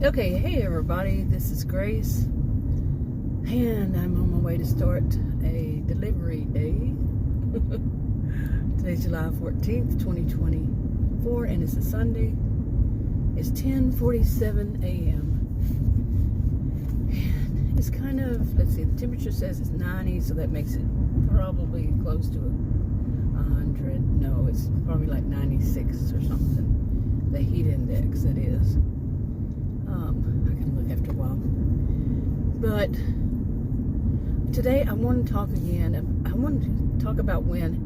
Okay, hey everybody, this is Grace, and I'm on my way to start a delivery day. Today's July 14th, 2024, and it's a Sunday. It's 10:47 a.m. And it's kind of, let's see, the temperature says it's 90, so that makes it probably close to 100. No, it's probably like 96 or something. The heat index, that is. I can look after a while. But today I want to talk again. I want to talk about when,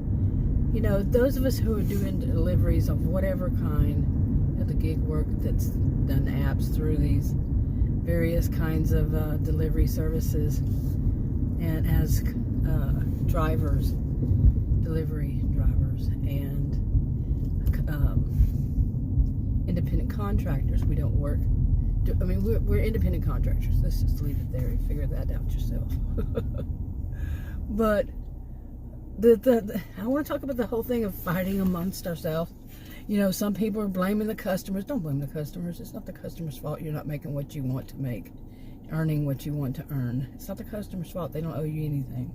those of us who are doing deliveries of whatever kind, the gig work that's done apps through these various kinds of delivery services, and as drivers, delivery drivers, and independent contractors. We don't work. We're independent contractors. Let's just leave it there and figure that out yourself. But I want to talk about the whole thing of fighting amongst ourselves. Some people are blaming the customers. Don't blame the customers. It's not the customer's fault. You're not making what you want to make, earning what you want to earn. It's not the customer's fault. They don't owe you anything.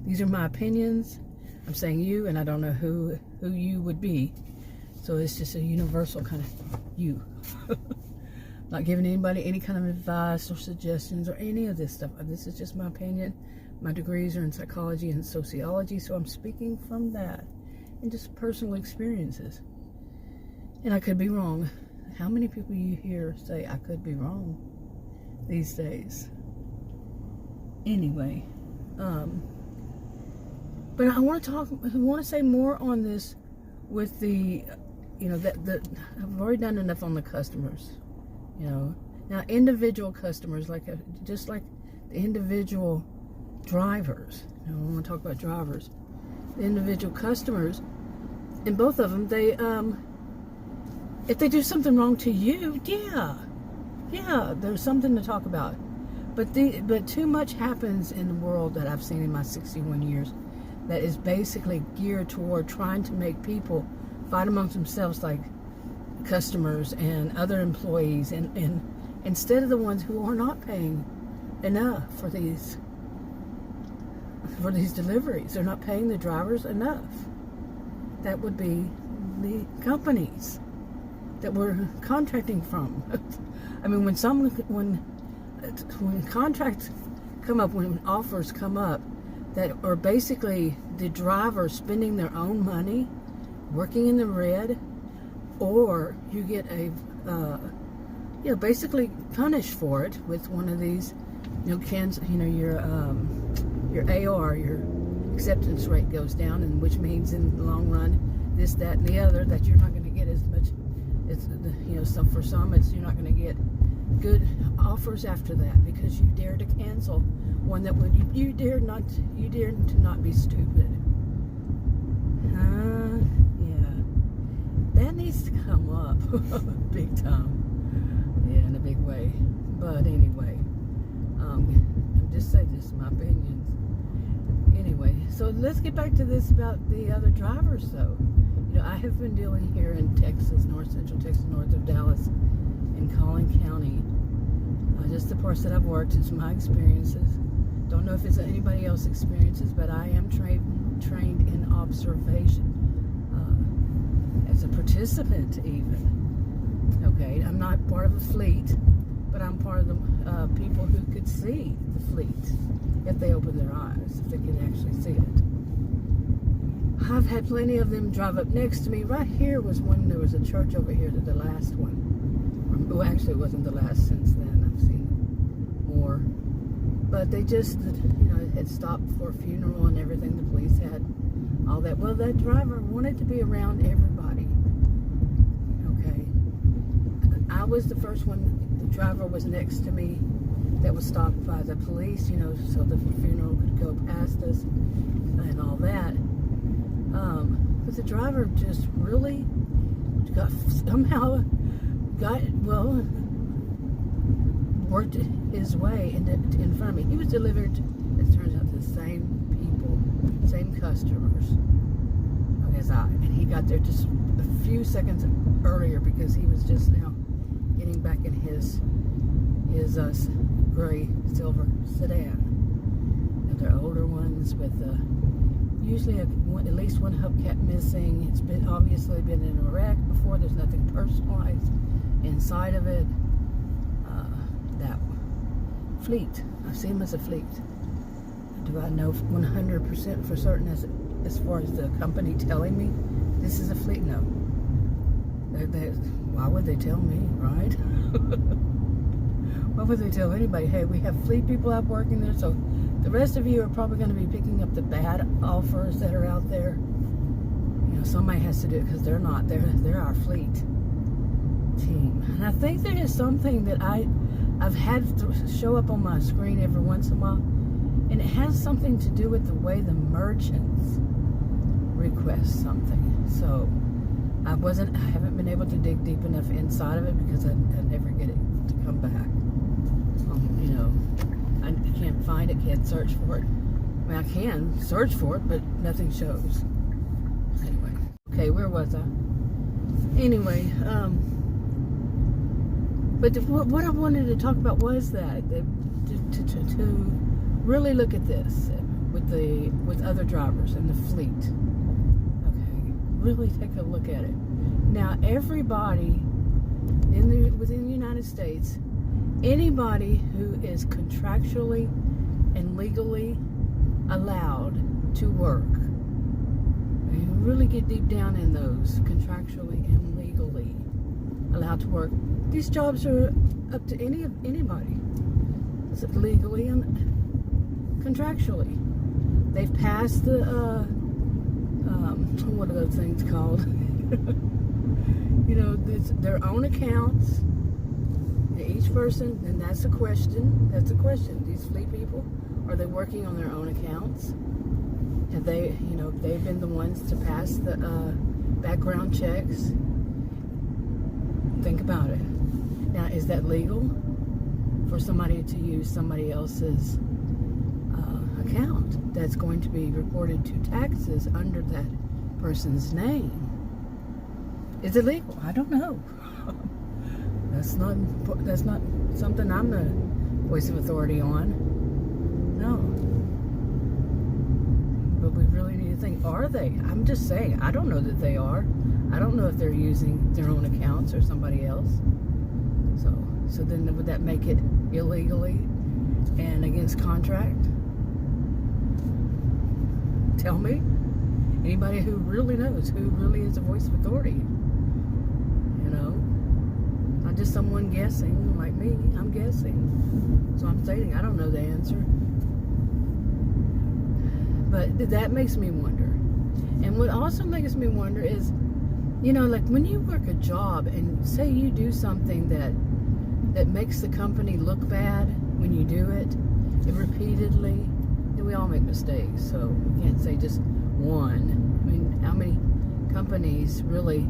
These are my opinions. I'm saying you, and I don't know who you would be. So it's just a universal kind of you. Not giving anybody any kind of advice or suggestions or any of this stuff. This is just my opinion. My degrees are in psychology and sociology, so I'm speaking from that and just personal experiences. And I could be wrong. How many people you hear say I could be wrong these days? Anyway, but I want to say more on this with the, that I've already done enough on the customers. Now individual customers, just like the individual drivers. I want to talk about drivers. The individual customers, and both of them, they if they do something wrong to you, yeah, there's something to talk about. But too much happens in the world that I've seen in my 61 years that is basically geared toward trying to make people fight amongst themselves, like customers and other employees, and instead of the ones who are not paying enough for these deliveries. They're not paying the drivers enough. That would be the companies that we're contracting from. When contracts come up, when offers come up that are basically the driver spending their own money, working in the red, or you get basically punished for it with one of these, your AR, your acceptance rate goes down, and which means in the long run, this, that, and the other, that you're not going to get as much. For some, you're not going to get good offers after that because you dare to cancel one that would you dare to not be stupid. That needs to come up big time. Yeah, in a big way. But anyway, I'm just saying this is my opinion. Anyway, so let's get back to this about the other drivers, though. I have been dealing here in Texas, central Texas, north of Dallas, in Collin County. Just the parts that I've worked, it's my experiences. Don't know if it's anybody else's experiences, but I am trained in observation. As a participant, even. Okay, I'm not part of a fleet, but I'm part of the people who could see the fleet if they open their eyes, if they can actually see it. I've had plenty of them drive up next to me. Right here was when there was a church over here, the last one. Well, actually, it wasn't the last since then. I've seen more. But they just, had stopped for a funeral and everything. The police had all that. Well, that driver wanted to be around everybody. Okay. I was the first one. The driver was next to me that was stopped by the police, so the funeral could go past us and all that. But the driver just really worked his way in front of me. He was delivered, it turns out, to the same people, same customers as I. And he got there just a few seconds earlier because he was just now getting back in his is a gray silver sedan. And they're older ones with usually at least one hubcap missing. It's been obviously been in a wreck before. There's nothing personalized inside of it. That fleet. I see them as a fleet. Do I know 100% for certain as far as the company telling me this is a fleet? No. Why would they tell me, right? Why would they tell anybody, hey, we have fleet people out working there, so the rest of you are probably going to be picking up the bad offers that are out there. You know, somebody has to do it because they're not. They're our fleet team. And I think there is something that I've had to show up on my screen every once in a while, and it has something to do with the way the merchants request something. So I haven't been able to dig deep enough inside of it because I never get it to come back. You know, I can't find it, can't search for it. I mean, I can search for it, but nothing shows. Anyway, okay, where was I? Anyway, but what I wanted to talk about was that to really look at this with other drivers in the fleet. Okay, really take a look at it. Now, everybody within the United States, anybody who is contractually and legally allowed to work, and really get deep down in those, contractually and legally allowed to work. These jobs are up to anybody. It's legally and contractually. They've passed the what are those things called? You know, their own accounts. Each person, and that's a question. That's a question. These fleet people, are they working on their own accounts? Have they, you know, they've been the ones to pass the background checks? Think about it. Now, is that legal for somebody to use somebody else's account that's going to be reported to taxes under that person's name? Is it legal? I don't know. That's not something I'm the voice of authority on. No. But we really need to think, are they? I'm just saying, I don't know that they are. I don't know if they're using their own accounts or somebody else. So then would that make it illegally and against contract? Tell me. Anybody who really knows, who really is a voice of authority. You know? Not just someone guessing like me. I'm guessing. So I'm stating I don't know the answer. But that makes me wonder. And what also makes me wonder is, you know, like when you work a job and say you do something that makes the company look bad when you do it repeatedly, and we all make mistakes, so we can't say just one. I mean, how many companies really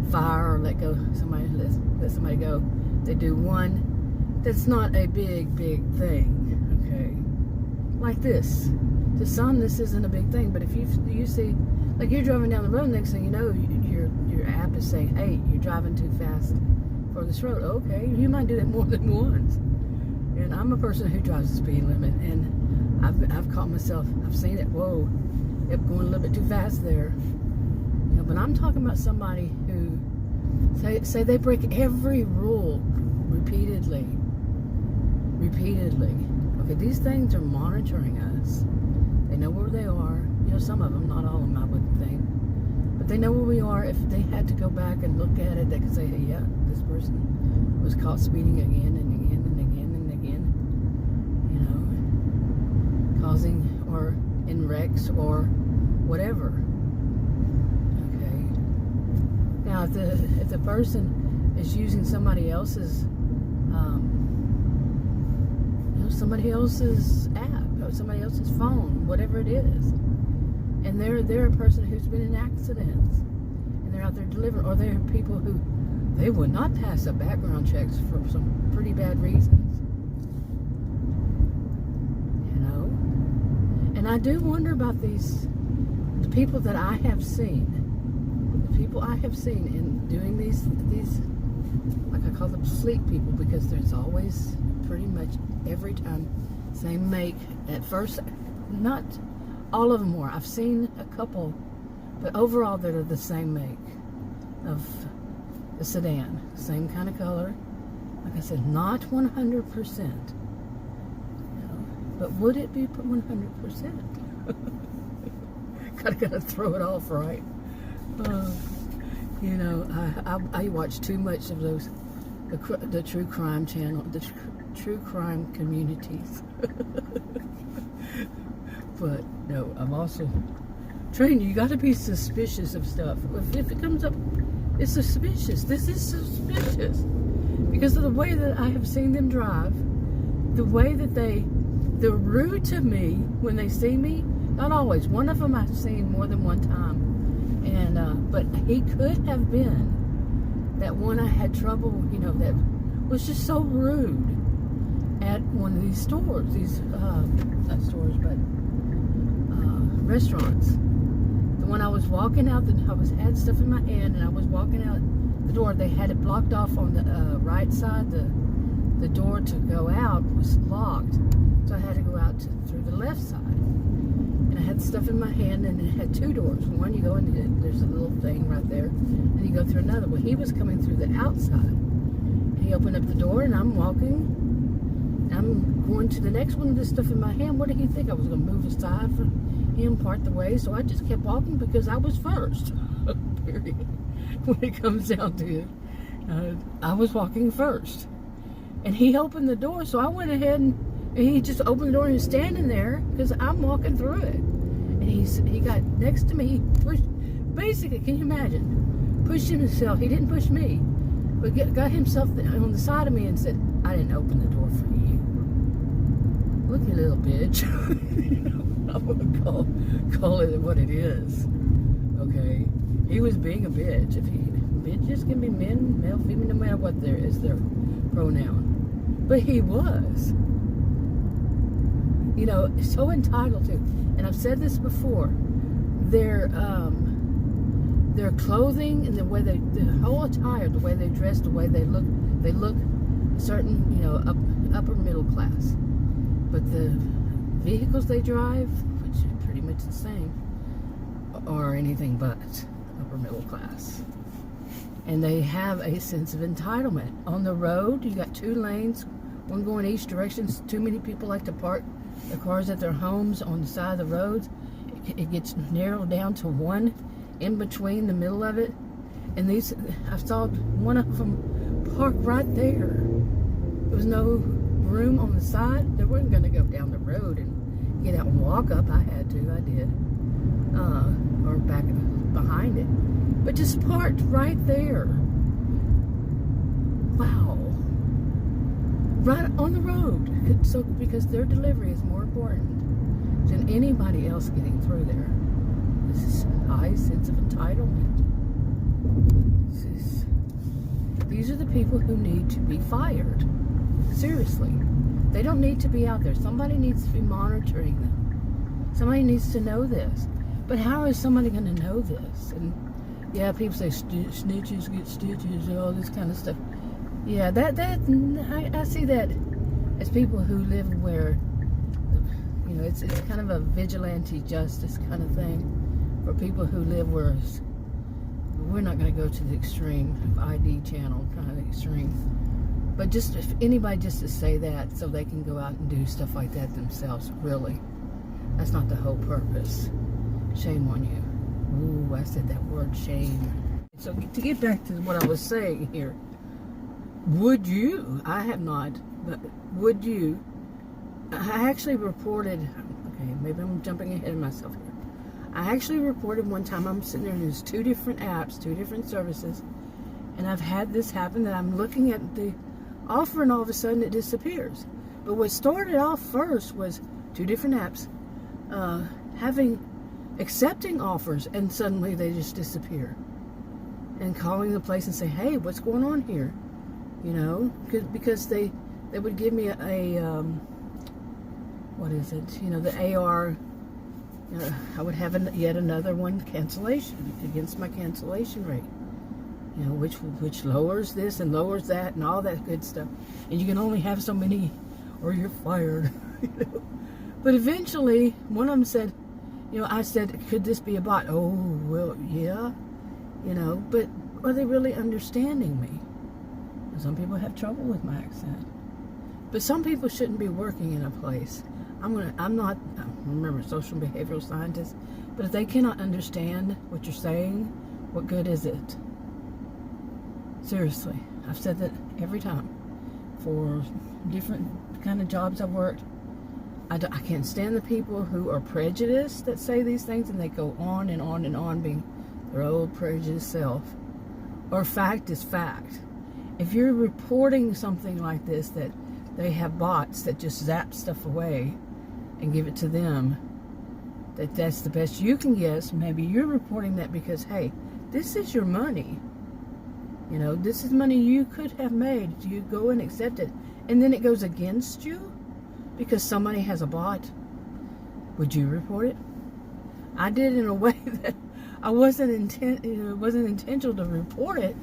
fire or let somebody go? They do one. That's not a big thing, okay? Like this. To some, this isn't a big thing, but if you see, like you're driving down the road, next thing you know, your app is saying, hey, you're driving too fast for this road. Okay, you might do that more than once. And I'm a person who drives the speed limit, and I've caught myself, I've seen it, whoa, yep, going a little bit too fast there. You know, but I'm talking about somebody who, say they break every rule repeatedly. Okay, these things are monitoring us. They know where they are. You know, some of them, not all of them, I wouldn't think. But they know where we are. If they had to go back and look at it, they could say, hey, yeah, this person was caught speeding again and again and again and again. You know, causing or in wrecks or whatever. Okay. Now, if the person is using somebody else's, somebody else's app or somebody else's phone, whatever it is, and they're a person who's been in accidents and they're out there delivering, or they're people who they would not pass a background checks for some pretty bad reasons, you know. And I do wonder about the people that I have seen, in doing these like I call them sleep people, because there's always, pretty much every time, same make. At first, not all of them were. I've seen a couple, but overall they're the same make of the sedan. Same kind of color. Like I said, not 100%. But would it be 100%? Gotta throw it off, right? I watch too much of those, the true crime channel, the true crime communities. But no, I'm also trained. You got to be suspicious of stuff. If it comes up, it's suspicious. This is suspicious because of the way that I have seen them drive, the way that they're rude to me when they see me. Not always. One of them I've seen more than one time, and but he could have been that one I had trouble. That was just so rude at one of these stores. These not stores, but restaurants. The one I was walking out, I had stuff in my hand, and I was walking out the door. They had it blocked off on the right side. The door to go out was locked, so I had to go out through the left side. And I had stuff in my hand, and it had two doors. One, you go in, there's a little thing right there, and you go through another. Well, he was coming through the outside. He opened up the door, and I'm walking. I'm going to the next one with this stuff in my hand. What did he think? I was going to move aside for him part the way? So I just kept walking because I was first. Period. When it comes down to it, I was walking first. And he opened the door, so I went ahead and he just opened the door and he's standing there because I'm walking through it. And he got next to me. He pushed, basically, can you imagine? Pushed himself. He didn't push me, but got himself on the side of me and said, "I didn't open the door for you. Look, you little bitch." I'm going to call it what it is. Okay? He was being a bitch. Bitches can be men, male, female, no matter what there is their pronoun. But he was. So entitled to. And I've said this before. Their clothing and the way the whole attire, the way they dress, the way they look certain, upper middle class. But the vehicles they drive, which are pretty much the same, are anything but upper middle class. And they have a sense of entitlement. On the road, you got two lanes, one going each direction. Too many people like to park their cars at their homes on the side of the roads. It gets narrowed down to one in between the middle of it. And I saw one of them park right there. There was no room on the side. They weren't going to go down the road and get out and walk up. I had to. I did. Or back behind it. But just parked right there. Wow. Right on the road. So because their delivery is more important than anybody else getting through there. This is a high sense of entitlement. These are the people who need to be fired. Seriously. They don't need to be out there. Somebody needs to be monitoring them. Somebody needs to know this. But how is somebody going to know this? And yeah, people say snitches get stitches and all this kind of stuff. Yeah, I see that as people who live where, it's kind of a vigilante justice kind of thing for people who live where we're not going to go to the extreme ID channel kind of extreme. But just if anybody just to say that so they can go out and do stuff like that themselves, really, that's not the whole purpose. Shame on you. Ooh, I said that word, shame. So to get back to what I was saying here, would you, I have not, but would you, I actually reported, okay, maybe I'm jumping ahead of myself here. I actually reported one time, I'm sitting there and there's two different apps, two different services, and I've had this happen that I'm looking at the offer and all of a sudden it disappears. But what started off first was two different apps accepting offers, and suddenly they just disappear. And calling the place and say, "Hey, what's going on here?" Because they would give me what is it? The AR. I would have yet another one cancellation against my cancellation rate. you know, which lowers this and lowers that and all that good stuff. And you can only have so many or you're fired. You know? But eventually, one of them said, you know, I said, could this be a bot? Oh, well, yeah, you know, but are they really understanding me? Some people have trouble with my accent. But some people shouldn't be working in a place. I'm not, remember, social behavioral scientist, but if they cannot understand what you're saying, what good is it? Seriously, I've said that every time. For different kind of jobs I've worked, I can't stand the people who are prejudiced that say these things and they go on and on and on being their old prejudiced self. Or fact is fact. If you're reporting something like this, that they have bots that just zap stuff away and give it to them, that's the best you can guess, maybe you're reporting that because, hey, this is your money. You know, this is money you could have made. You go and accept it. And then it goes against you because somebody has a bot. Would you report it? I did in a way that I wasn't intentional to report it,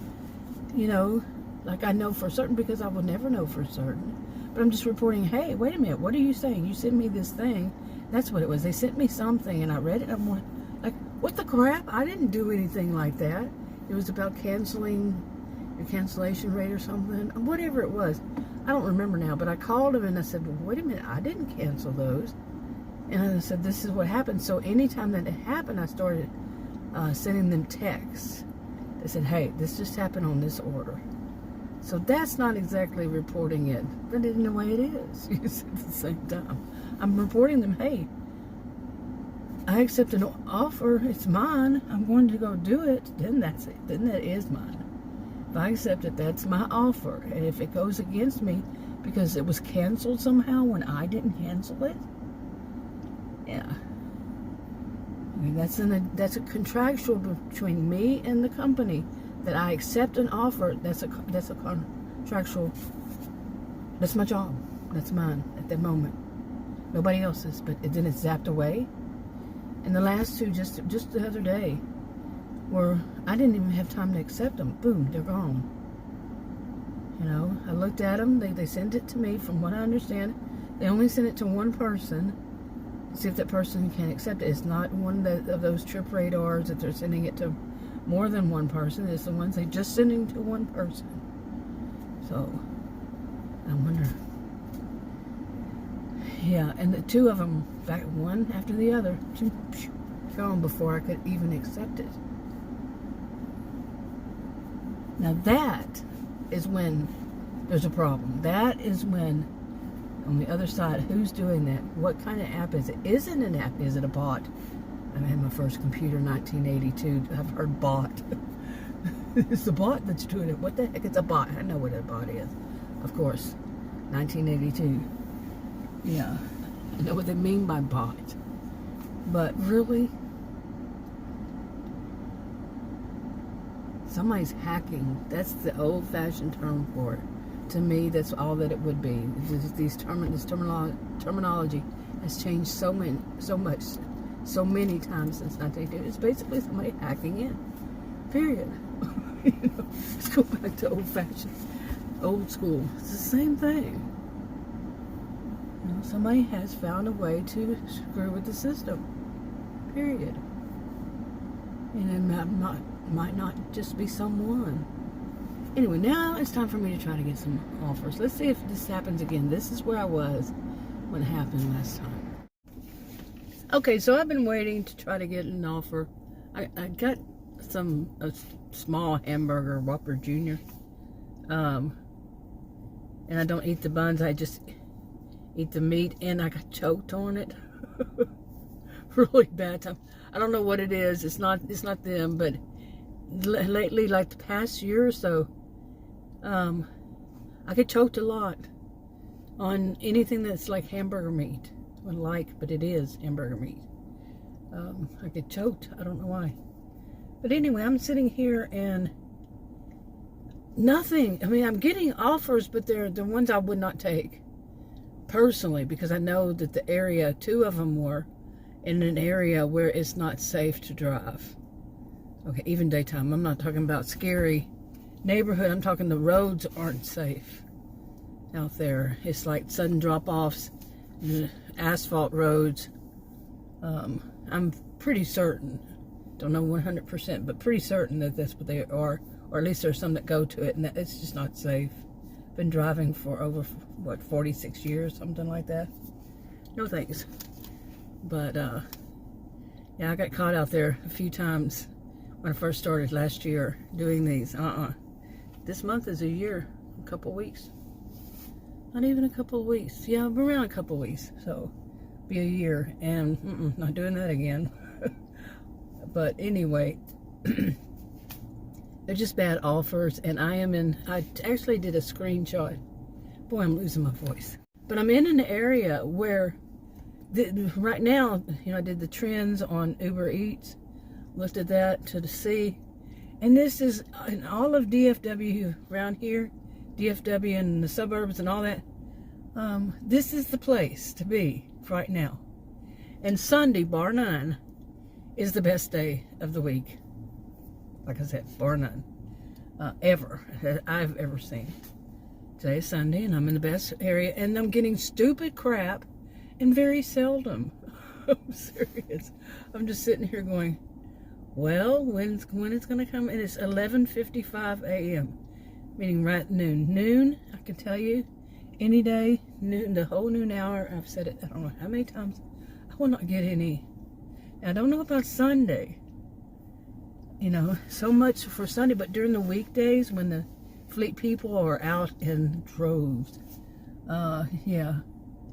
you know, like I know for certain, because I will never know for certain. But I'm just reporting, hey, wait a minute, what are you saying? You sent me this thing. That's what it was. They sent me something and I read it. I'm like, what the crap? I didn't do anything like that. It was about canceling your cancellation rate or something. Whatever it was. I don't remember now, but I called him and I said, well, wait a minute, I didn't cancel those. And I said, this is what happened. So anytime that it happened, I started sending them texts. They said, hey, this just happened on this order. So that's not exactly reporting it, but in a way it is. At the same time, I'm reporting them, hey, I accept an offer, it's mine, I'm going to go do it, then that's it, then that is mine. If I accept it, that's my offer. And if it goes against me because it was canceled somehow when I didn't cancel it, yeah. I mean, that's a contractual between me and the company. That I accept an offer, that's a contractual, that's my job, that's mine at that moment. Nobody else's, but then it's zapped away. And the last two, just the other day, were, I didn't even have time to accept them. Boom, they're gone. You know, I looked at them, they sent it to me, from what I understand. They only sent it to one person, see if that person can accept it. It's not one of those trip radars that they're sending it to more than one person. It's the ones they just sending to one person. So I wonder. Yeah, and the two of them, back one after the other, gone before I could even accept it. Now that is when there's a problem. That is when, on the other side, who's doing that? What kind of app is it? Is it an app? Is it a bot? I had my first computer in 1982. I've heard bot. It's the bot that's doing it. What the heck? It's a bot. I know what a bot is. Of course. 1982. Yeah. I know what they mean by bot. But really? Somebody's hacking. That's the old-fashioned term for it. To me, that's all that it would be. This terminology has changed so much times since 1980. It's basically somebody hacking in. Period. You know, let's go back to old-fashioned, old school. It's the same thing. You know, somebody has found a way to screw with the system. Period. And it might not just be someone. Anyway, now it's time for me to try to get some offers. Let's see if this happens again. This is where I was when it happened last time. Okay, so I've been waiting to try to get an offer. I got a small hamburger, Whopper Jr. And I don't eat the buns. I just eat the meat, and I got choked on it. Really bad time. I don't know what it is. It's not them, but lately, like the past year or so, I get choked a lot on anything that's like hamburger meat. Well, but it is hamburger meat. I get choked. I don't know why. But anyway, I'm sitting here and nothing. I mean, I'm getting offers, but they're the ones I would not take personally, because I know that the area, two of them were in an area where it's not safe to drive. Okay, even daytime. I'm not talking about scary neighborhood, I'm talking the roads aren't safe out there. It's like sudden drop-offs, asphalt roads. I'm pretty certain, don't know 100%, but pretty certain that that's what they are, or at least there's some that go to it, and that it's just not safe. Been driving for over, what, 46 years, something like that. No thanks. But, yeah, I got caught out there a few times when I first started last year doing these. This month is a year, a couple weeks. Not even a couple of weeks. Yeah, around a couple of weeks. So, be a year. And, not doing that again. But anyway, they're just bad offers. And I actually did a screenshot. Boy, I'm losing my voice. But I'm in an area where, right now, you know, I did the trends on Uber Eats. Looked at that to see. And this is in all of DFW around here. DFW and the suburbs and all that. This is the place to be right now. And Sunday, bar none, is the best day of the week. Like I said, bar none. Ever. That I've ever seen. Today is Sunday and I'm in the best area. And I'm getting stupid crap and very seldom. I'm serious. I'm just sitting here going, well, when it's going to come? And it's 11:55 a.m. Meaning right at noon. Noon, I can tell you, any day, noon, the whole noon hour, I've said it, I don't know how many times, I will not get any. I don't know about Sunday. You know, so much for Sunday, but during the weekdays when the fleet people are out in droves. Yeah,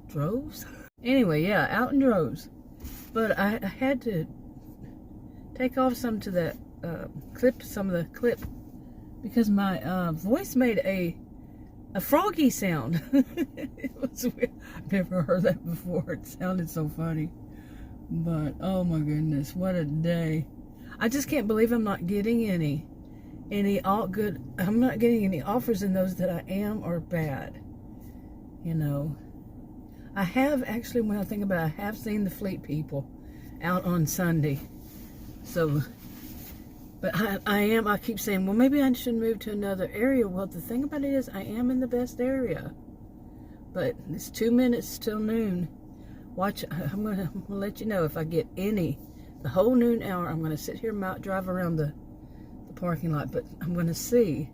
droves? Anyway, yeah, out in droves. But I had to take off some to that some of the clip, because my voice made a froggy sound. It was weird. I've never heard that before. It sounded so funny. But oh my goodness, what a day. I just can't believe I'm not getting I'm not getting any offers in those that I am or bad. You know. I have actually, when I think about it, I have seen the fleet people out on Sunday. So, but I keep saying, well, maybe I should move to another area. Well, the thing about it is, I am in the best area. But it's 2 minutes till noon. Watch, I'm gonna let you know if I get any. The whole noon hour, I'm gonna sit here and drive around the parking lot. But I'm gonna see.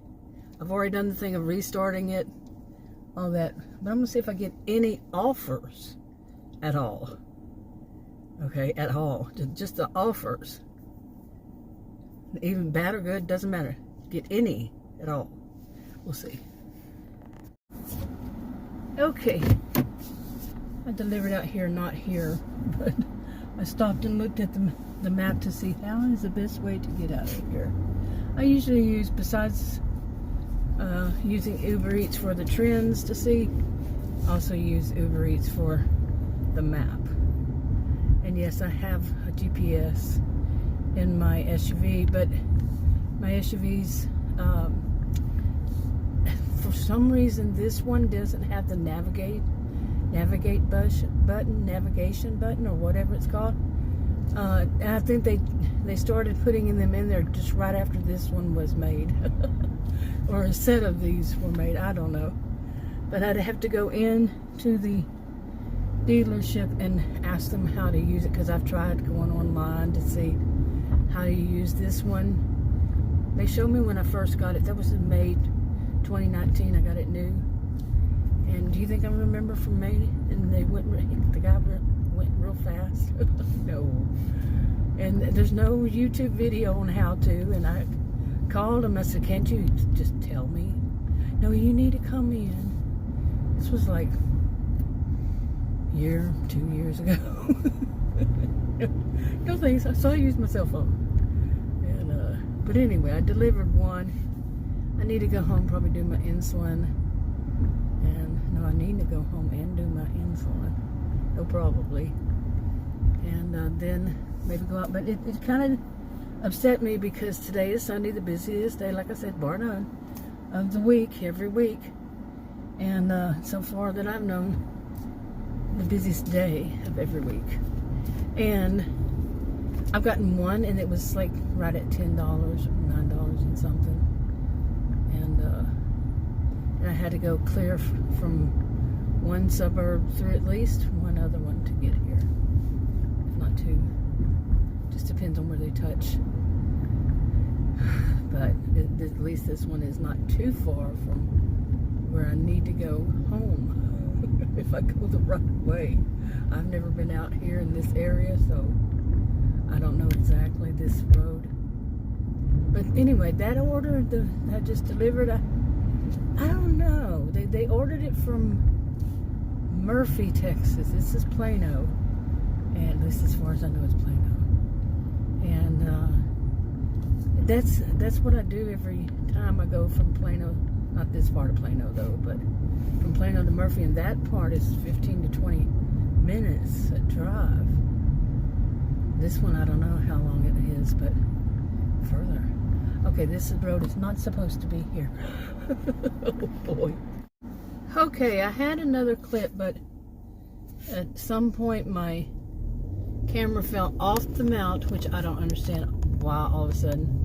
I've already done the thing of restarting it, all that. But I'm gonna see if I get any offers at all. Okay, at all. Just the offers. Even bad or good, doesn't matter. Get any at all. We'll see. Okay. I delivered out here, not here. But I stopped and looked at the map to see how is the best way to get out of here. I usually use, besides using Uber Eats for the trends to see, also use Uber Eats for the map. And yes, I have a GPS in my SUV, but my SUVs, for some reason, this one doesn't have the navigation button, or whatever it's called. And I think they started putting them in there just right after this one was made, or a set of these were made. I don't know, but I'd have to go in to the dealership and ask them how to use it, because I've tried going online to see how you use this one. They showed me when I first got it. That was in May 2019. I got it new. And do you think I remember from May? And the guy went real fast. No. And there's no YouTube video on how to. And I called him. I said, can't you just tell me? No, you need to come in. This was like a year, 2 years ago. No thanks. So I used my cell phone. And but anyway, I delivered one. I need to go home, probably do my insulin. And no, I need to go home and do my insulin. No, probably. And then maybe go out. But it kind of upset me because today is Sunday, the busiest day, like I said, bar none, of the week, every week. And so far that I've known, the busiest day of every week. And I've gotten one, and it was like right at $10 or $9 and something. and I had to go clear from one suburb through at least one other one to get here, if not two. Just depends on where they touch. But at least this one is not too far from where I need to go home if I go the right way. I've never been out here in this area, so I don't know exactly this road. But anyway, that order that I just delivered, I don't know. They ordered it from Murphy, Texas. This is Plano, and at least as far as I know, it's Plano. And that's what I do every time I go from Plano. Not this part of Plano though, but from Plano to Murphy, and that part is 15 to 20 minutes a drive. This one, I don't know how long it is, but further. Okay, this road is not supposed to be here. Oh boy. Okay, I had another clip, but at some point my camera fell off the mount, which I don't understand why all of a sudden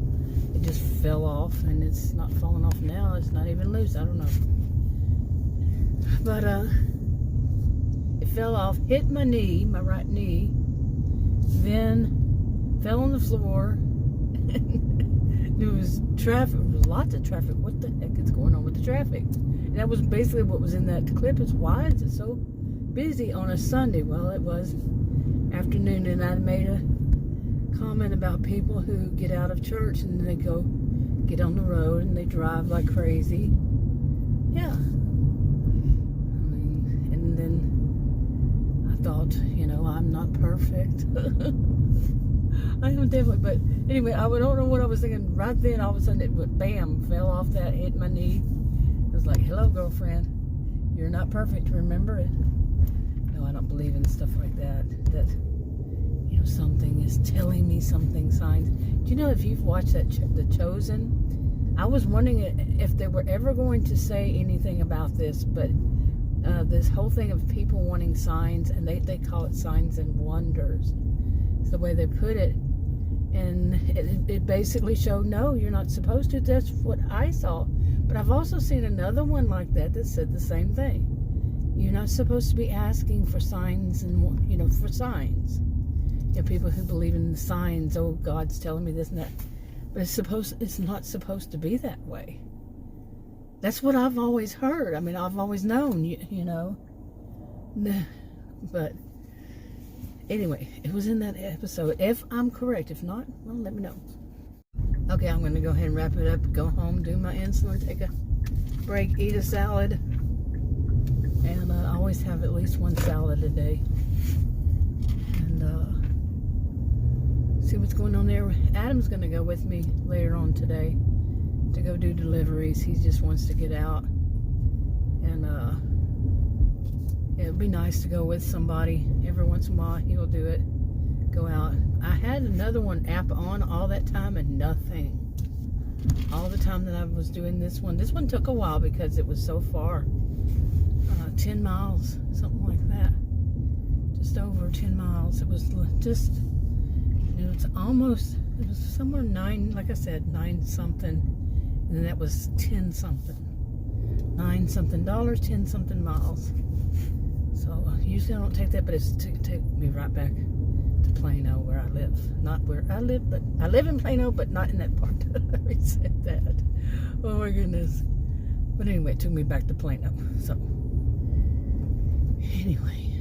it just fell off, and it's not falling off now. It's not even loose. I don't know. But it fell off, hit my knee, my right knee, then fell on the floor. There was traffic, lots of traffic. What the heck is going on with the traffic? And that was basically what was in that clip. Is why is it so busy on a Sunday? Well, it was afternoon, and I made a comment about people who get out of church and then they go get on the road and they drive like crazy. Yeah. I mean, and then I thought, I'm not perfect. I am definitely, but anyway, I don't know what I was thinking. Right then, all of a sudden, it went bam, fell off that, hit my knee. I was like, hello, girlfriend. You're not perfect, remember it. No, I don't believe in stuff like that. That, something is telling me something, signs. Do you know, if you've watched that The Chosen, I was wondering if they were ever going to say anything about this, but this whole thing of people wanting signs, and they call it signs and wonders. It's the way they put it. And it basically showed, no, you're not supposed to. That's what I saw. But I've also seen another one like that said the same thing. You're not supposed to be asking for signs and, for signs. People who believe in the signs, oh, God's telling me this and that. But it's not supposed to be that way. That's what I've always heard. I mean, I've always known, But anyway, it was in that episode. If I'm correct, if not, well, let me know. Okay, I'm going to go ahead and wrap it up, go home, do my insulin, take a break, eat a salad. And I always have at least one salad a day. And see what's going on there. Adam's going to go with me later on today to go do deliveries. He just wants to get out. And it'd be nice to go with somebody. Every once in a while, he'll do it. Go out. I had another app on all that time and nothing. All the time that I was doing this one. This one took a while because it was so far. 10 miles, something like that. Just over 10 miles. It was just, it was somewhere 9, like I said, 9 something. And then that was 10 something. $9 something, 10 something miles. So usually I don't take that, but it's to take me right back to Plano where I live. Not where I live, but I live in Plano, but not in that part. I already said that. Oh my goodness. But anyway, it took me back to Plano. So anyway,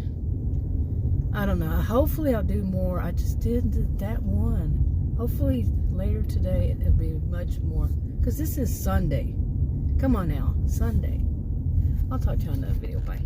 I don't know. Hopefully I'll do more. I just did that one. Hopefully later today it'll be much more. Because this is Sunday. Come on now, Sunday. I'll talk to you on another video. Bye.